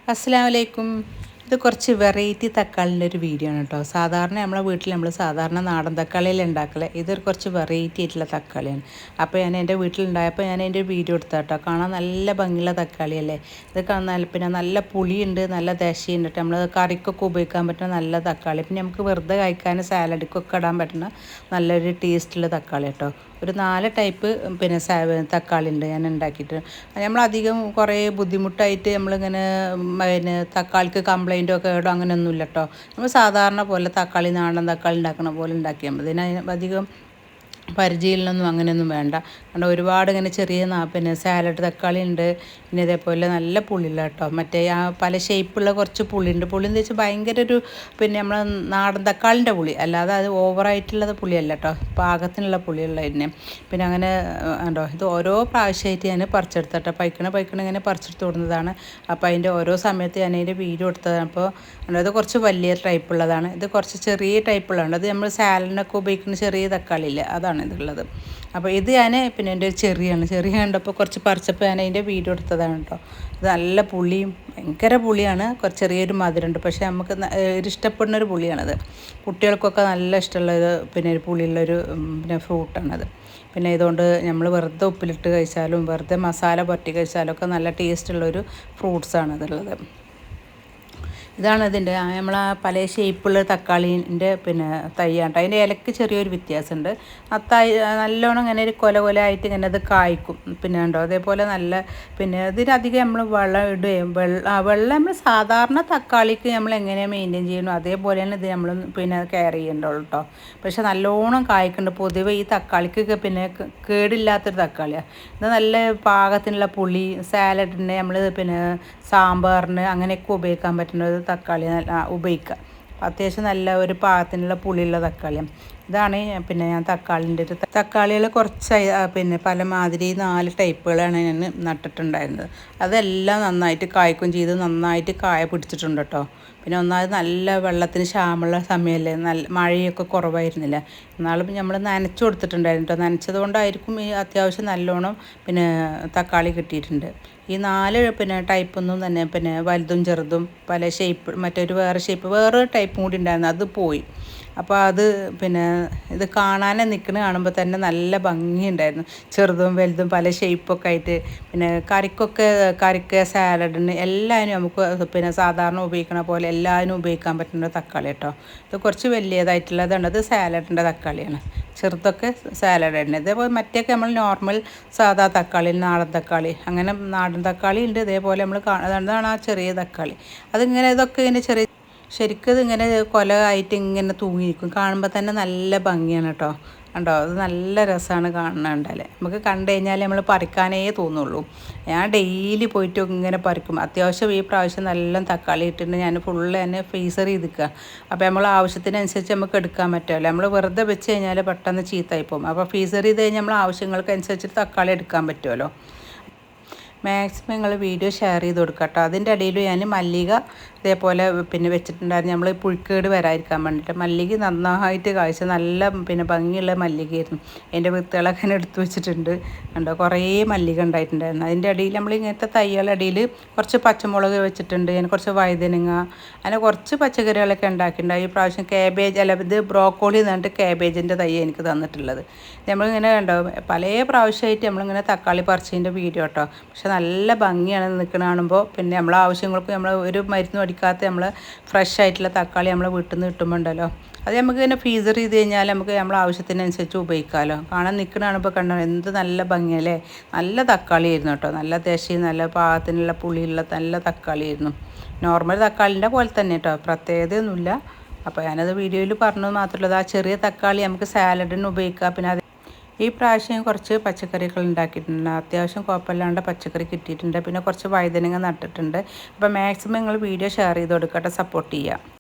അസ്സലാമലൈക്കും. ഇത് കുറച്ച് വെറൈറ്റി തക്കാളിൻ്റെ ഒരു വീഡിയോ ആണ് കേട്ടോ. സാധാരണ നമ്മളെ വീട്ടിൽ നമ്മൾ സാധാരണ നാടൻ തക്കാളിയിൽ ഉണ്ടാക്കല്, ഇതൊരു കുറച്ച് വെറൈറ്റി ആയിട്ടുള്ള തക്കാളിയാണ്. അപ്പോൾ ഞാൻ എൻ്റെ വീട്ടിലുണ്ടായപ്പോൾ ഞാൻ എൻ്റെ വീഡിയോ എടുത്ത കേട്ടോ. കാണാൻ നല്ല ഭംഗിയുള്ള തക്കാളിയല്ലേ. ഇത് കാണാൻ പിന്നെ നല്ല പുളിയുണ്ട്, നല്ല ദശയുണ്ട് കേട്ടോ. നമ്മൾ കറിക്കൊക്കെ ഉപയോഗിക്കാൻ പറ്റുന്ന നല്ല തക്കാളി. പിന്നെ നമുക്ക് വെറുതെ കഴിക്കാൻ സാലഡിക്കൊക്കെ ഇടാൻ പറ്റുന്ന നല്ലൊരു ടേസ്റ്റുള്ള തക്കാളി കേട്ടോ. ഒരു 4 ടൈപ്പ് പിന്നെ തക്കാളി ഉണ്ട് ഞാൻ ഉണ്ടാക്കിയിട്ട്. നമ്മളധികം കുറേ ബുദ്ധിമുട്ടായിട്ട് നമ്മളിങ്ങനെ പിന്നെ തക്കാളിക്ക് കംപ്ലൈൻറ്റോ കേടോ അങ്ങനെയൊന്നുമില്ല കേട്ടോ. നമ്മൾ സാധാരണ പോലെ തക്കാളി നാടൻ തക്കാളി ഉണ്ടാക്കുന്ന പോലെ ഉണ്ടാക്കിയാൽ മതി. അതിന് അധികം പരിചയമില്ലൊന്നും അങ്ങനെയൊന്നും വേണ്ട. കാരണം ഒരുപാട് ഇങ്ങനെ ചെറിയ പിന്നെ സാലഡ് തക്കാളി ഉണ്ട്. പിന്നെ ഇതേപോലെ നല്ല പുളിയുള്ള കേട്ടോ. മറ്റേ ആ പല ഷേപ്പുള്ള കുറച്ച് പുളിയുണ്ട്. പുളി എന്ന് വെച്ചാൽ ഭയങ്കര ഒരു പിന്നെ നമ്മൾ നാടൻ തക്കാളിൻ്റെ പുളി, അല്ലാതെ അത് ഓവറായിട്ടുള്ളത് പുളിയല്ല കേട്ടോ. പാകത്തിനുള്ള പുളിയുള്ള തന്നെ. പിന്നെ അങ്ങനെ ഉണ്ടോ, ഇത് ഓരോ പ്രാവശ്യമായിട്ട് ഞാൻ പറിച്ചെടുത്തട്ടോ. പൈക്കണ ഇങ്ങനെ പറിച്ചെടുത്ത് കൊടുക്കുന്നതാണ്. അപ്പോൾ അതിൻ്റെ ഓരോ സമയത്ത് ഞാൻ അതിൻ്റെ വീഡിയോ എടുത്തതാണ്. അപ്പോൾ ഇത് കുറച്ച് വലിയ ടൈപ്പുള്ളതാണ്, ഇത് കുറച്ച് ചെറിയ ടൈപ്പുള്ളതാണ്. അത് നമ്മൾ സാലഡിനൊക്കെ ഉപയോഗിക്കുന്ന ചെറിയ തക്കാളി ഇല്ല, അതാണ് ഇതുള്ളത്. അപ്പോൾ ഇത് ഞാൻ പിന്നെ എൻ്റെ ചെറിയ കണ്ടപ്പോൾ കുറച്ച് പറിച്ചപ്പോൾ ഞാൻ അതിൻ്റെ വീഡിയോ എടുത്തതാണ് കേട്ടോ. ഇത് നല്ല പുളിയും ഭയങ്കര പുളിയാണ്, കുറച്ച് ചെറിയൊരു മധുരമുണ്ട്. പക്ഷേ നമുക്ക് ഒരു ഇഷ്ടപ്പെടുന്നൊരു പുളിയാണത്. കുട്ടികൾക്കൊക്കെ നല്ല ഇഷ്ടമുള്ളൊരു പിന്നെ ഒരു പുളിയുള്ളൊരു പിന്നെ ഫ്രൂട്ടാണത്. പിന്നെ ഇതുകൊണ്ട് നമ്മൾ വെറുതെ ഉപ്പിലിട്ട് കഴിച്ചാലും വെറുതെ മസാല പുരട്ടി കഴിച്ചാലും ഒക്കെ നല്ല ടേസ്റ്റുള്ളൊരു ഫ്രൂട്ട്സാണ് ഇതുള്ളത്. ഇതാണ് ഇതിൻ്റെ നമ്മൾ ആ പല ഷേപ്പുള്ള തക്കാളീൻ്റെ പിന്നെ തൈയാണ്. അതിൻ്റെ ഇലക്ക് ചെറിയൊരു വ്യത്യാസമുണ്ട്. ആ തൈ നല്ലോണം ഇങ്ങനെ ഒരു കൊല ആയിട്ട് ഇങ്ങനെ അത് കായ്ക്കും. പിന്നെ ഉണ്ടോ അതേപോലെ നല്ല പിന്നെ ഇതിനധികം നമ്മൾ വെള്ളം ഇടുകയും വെള്ളം നമ്മൾ സാധാരണ തക്കാളിക്ക് നമ്മൾ എങ്ങനെയാണ് മെയിൻറ്റെയിൻ ചെയ്യണം അതേപോലെയാണ് ഇത് നമ്മൾ പിന്നെ കെയർ ചെയ്യേണ്ടുള്ളൂ കേട്ടോ. പക്ഷെ നല്ലോണം കായ്ക്കുന്നുണ്ട്. പൊതുവെ ഈ തക്കാളിക്ക് പിന്നെ കേടില്ലാത്തൊരു തക്കാളിയാണ് ഇത്. നല്ല പാകത്തിനുള്ള പുളി സാലഡിന് നമ്മൾ പിന്നെ സാമ്പാറിന് അങ്ങനെയൊക്കെ ഉപയോഗിക്കാൻ പറ്റുന്ന ഒരു തക്കാളി ഉപയോഗിക്കുക. അത്യാവശ്യം നല്ല ഒരു പാകത്തിനുള്ള പുളിയുള്ള തക്കാളിയാണ്. ഇതാണ് പിന്നെ ഞാൻ തക്കാളിൻ്റെ ഒരു തക്കാളികൾ കുറച്ച് പിന്നെ പല മാതിരി 4 ടൈപ്പുകളാണ് ഞാൻ നട്ടിട്ടുണ്ടായിരുന്നത്. അതെല്ലാം നന്നായിട്ട് കായ്ക്കും ചെയ്ത് നന്നായിട്ട് കായ പിടിച്ചിട്ടുണ്ട് കേട്ടോ. പിന്നെ ഒന്നാമത് നല്ല വെള്ളത്തിന് ക്ഷാമമുള്ള സമയമല്ലേ, നല്ല മഴയൊക്കെ കുറവായിരുന്നില്ല. എന്നാലും നമ്മൾ നനച്ചു കൊടുത്തിട്ടുണ്ടായിരുന്നു കേട്ടോ. നനച്ചത് കൊണ്ടായിരിക്കും ഈ അത്യാവശ്യം നല്ലോണം പിന്നെ തക്കാളി കിട്ടിയിട്ടുണ്ട്. ഈ 4 പിന്നെ ടൈപ്പൊന്നും തന്നെ പിന്നെ വലുതും ചെറുതും പല ഷേപ്പ്, മറ്റൊരു വേറെ ടൈപ്പും കൂടി ഉണ്ടായിരുന്നു, അത് പോയി. അപ്പോൾ അത് പിന്നെ ഇത് കാണാനെ കാണുമ്പോൾ തന്നെ നല്ല ഭംഗിയുണ്ടായിരുന്നു. ചെറുതും വലുതും പല ഷേപ്പൊക്കെ ആയിട്ട് പിന്നെ കറിക്ക് സാലഡിന് എല്ലാവരും നമുക്ക് പിന്നെ സാധാരണ ഉപയോഗിക്കണ പോലെ എല്ലാവരും ഉപയോഗിക്കാൻ പറ്റുന്ന തക്കാളി കേട്ടോ. ഇത് കുറച്ച് വലിയതായിട്ടുള്ളതാണ്. അത് സാലഡിൻ്റെ തക്കാളിയാണ്. ചെറുതൊക്കെ സാലഡാണ്. ഇതേപോലെ മറ്റൊക്കെ നമ്മൾ നോർമൽ സാധാ തക്കാളി, നാടൻ തക്കാളി, അങ്ങനെ നാടൻ തക്കാളി ഉണ്ട്. ഇതേപോലെ നമ്മൾ അതാണ് ആ ചെറിയ തക്കാളി. അതിങ്ങനെ ഇതൊക്കെ ഇങ്ങനെ ശരിക്കും ഇതിങ്ങനെ കൊല ആയിട്ട് ഇങ്ങനെ തൂങ്ങിയിരിക്കും. കാണുമ്പോൾ തന്നെ നല്ല ഭംഗിയാണ് കേട്ടോ. കണ്ടോ, അത് നല്ല രസമാണ് കാണുന്നുണ്ടല്ലേ. നമുക്ക് കണ്ടു കഴിഞ്ഞാൽ നമ്മൾ പറിക്കാനേ തോന്നുള്ളൂ. ഞാൻ ഡെയിലി പോയിട്ട് ഇങ്ങനെ പറിക്കും. അത്യാവശ്യം ഈ പ്രാവശ്യം നല്ല തക്കാളി ഇട്ടിട്ട് ഞാൻ ഫുള്ള് തന്നെ ഫ്രീസർ ചെയ്തിക്കുക. അപ്പോൾ നമ്മൾ ആവശ്യത്തിനനുസരിച്ച് നമുക്ക് എടുക്കാൻ പറ്റുമല്ലോ. നമ്മൾ വെറുതെ വെച്ച് കഴിഞ്ഞാൽ പെട്ടെന്ന് ചീത്തയായി പോകും. അപ്പോൾ ഫ്രീസർ ചെയ്ത് കഴിഞ്ഞാൽ നമ്മൾ ആവശ്യങ്ങൾക്കനുസരിച്ച് തക്കാളി എടുക്കാൻ പറ്റുമല്ലോ. മാക്സിമം നിങ്ങൾ വീഡിയോ ഷെയർ ചെയ്ത് കൊടുക്കുക കേട്ടോ. അതിൻ്റെ ഇടയിൽ ഞാൻ മല്ലിക ഇതേപോലെ പിന്നെ വെച്ചിട്ടുണ്ടായിരുന്നു. നമ്മൾ പുഴുക്കേട് വരാതിരിക്കാൻ വേണ്ടിയിട്ട് മല്ലിക നന്നായിട്ട് കായ്ച്ച നല്ല പിന്നെ ഭംഗിയുള്ള മല്ലികയായിരുന്നു. അതിൻ്റെ വിത്തുകളൊക്കെ എടുത്ത് വെച്ചിട്ടുണ്ട്. കണ്ടോ, കുറേ മല്ലിക ഉണ്ടായിട്ടുണ്ടായിരുന്നു. അതിൻ്റെ ഇടയിൽ നമ്മൾ ഇങ്ങനത്തെ തൈകളുടെ ഇടയിൽ കുറച്ച് പച്ചമുളക് വെച്ചിട്ടുണ്ട്. ഞാൻ കുറച്ച് വഴുതനങ്ങ അങ്ങനെ കുറച്ച് പച്ചക്കറികളൊക്കെ ഉണ്ടാക്കിയിട്ടുണ്ട്. ഈ പ്രാവശ്യം കാബേജ് അല്ല, ഇത് ബ്രോക്കോളി എന്ന് പറഞ്ഞിട്ട് കാബേജിൻ്റെ തൈ എനിക്ക് തന്നിട്ടുള്ളത്. നമ്മളിങ്ങനെ കണ്ടോ പല പ്രാവശ്യമായിട്ട് നമ്മളിങ്ങനെ തക്കാളി പറിച്ചതിൻ്റെ വീഡിയോ കേട്ടോ. പക്ഷെ നല്ല ഭംഗിയാണ് നിൽക്കുന്ന കാണുമ്പോൾ. പിന്നെ നമ്മളെ ആവശ്യങ്ങൾക്ക് നമ്മൾ ഒരു മരുന്നും അടിക്കാത്ത നമ്മൾ ഫ്രഷ് ആയിട്ടുള്ള തക്കാളി നമ്മളെ വീട്ടിൽ നിന്ന് കിട്ടുമ്പോണ്ടല്ലോ, അത് നമുക്ക് ഇങ്ങനെ ഫ്രീസർ ചെയ്ത് കഴിഞ്ഞാൽ നമുക്ക് നമ്മളെ ആവശ്യത്തിനനുസരിച്ച് ഉപയോഗിക്കാമല്ലോ. കാണാൻ നിൽക്കുന്ന കാണുമ്പോൾ കണ്ടോ എന്ത് നല്ല ഭംഗിയല്ലേ. നല്ല തക്കാളി ആയിരുന്നു കേട്ടോ. നല്ല ദശയും നല്ല പാകത്തിനുള്ള പുളിയുള്ള നല്ല തക്കാളി ആയിരുന്നു. നോർമൽ തക്കാളിൻ്റെ പോലെ തന്നെ കേട്ടോ, പ്രത്യേകതയൊന്നുമില്ല. അപ്പോൾ ഞാനത് വീഡിയോയിൽ പറഞ്ഞത് മാത്രമല്ല, ആ ചെറിയ തക്കാളി നമുക്ക് സാലഡിന് ഉപയോഗിക്കാം. പിന്നെ ഈ പ്രാവശ്യം കുറച്ച് പച്ചക്കറികൾ ഉണ്ടാക്കിയിട്ടുണ്ട്. അത്യാവശ്യം കുഴപ്പമില്ലാണ്ട് പച്ചക്കറി കിട്ടിയിട്ടുണ്ട്. പിന്നെ കുറച്ച് വഴുതനങ്ങ നട്ടിട്ടുണ്ട്. അപ്പോൾ മാക്സിമം നിങ്ങൾ വീഡിയോ ഷെയർ ചെയ്ത് കൊടുക്കട്ടെ, സപ്പോർട്ട് ചെയ്യുക.